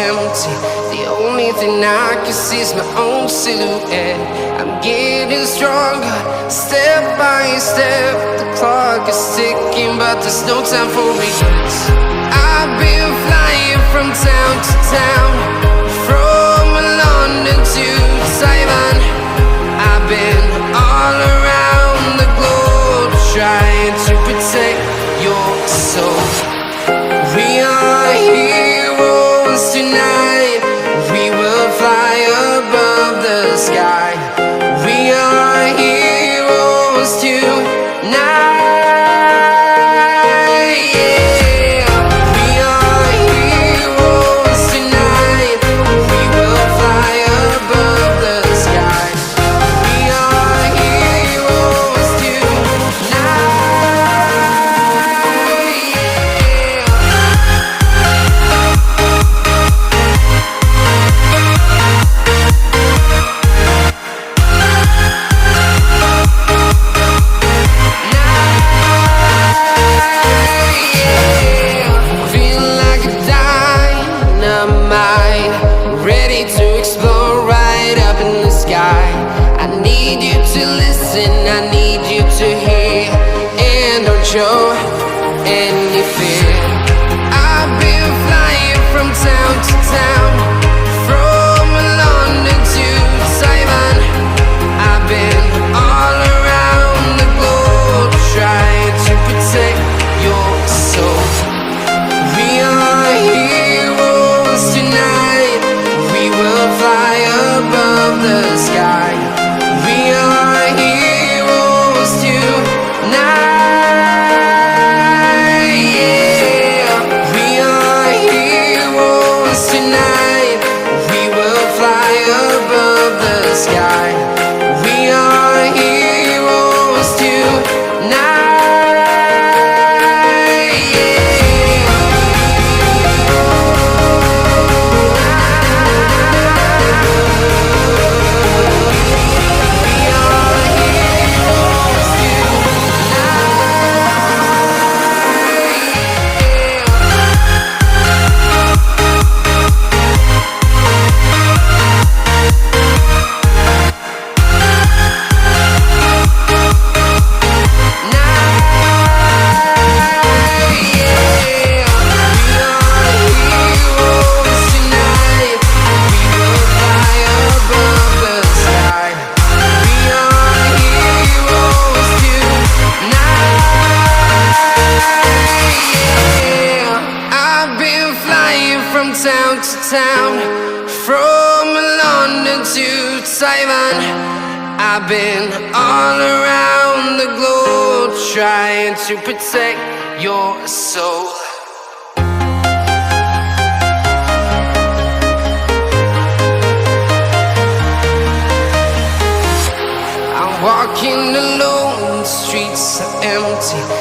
empty. The only thing I can see is my own silhouette. I'm getting stronger, step by step. The clock is ticking, but there's no time for regrets. I've been flying from town to town, from London to Taiwan. I've been all around the globe, trying to protect your soul. We are heroes tonight. We will fly above the sky. We are heroes tonight. Yeah. We are heroes tonight. We will fly above the sky. We are heroes tonight. Ready to explore right up in the sky. I need you to listen, I need you to hear, and don't show any fear. I've been flying from town to town, from London to Taiwan. I've been all around the globe, trying to protect your soul. We are heroes tonight. We will fly above the sky. We are heroes tonight. Yeah. We are heroes tonight. We will fly above the sky. We are heroes tonight. Town to town, from London to Taiwan. I've been all around the globe, trying to protect your soul. I'm walking alone, the streets are empty.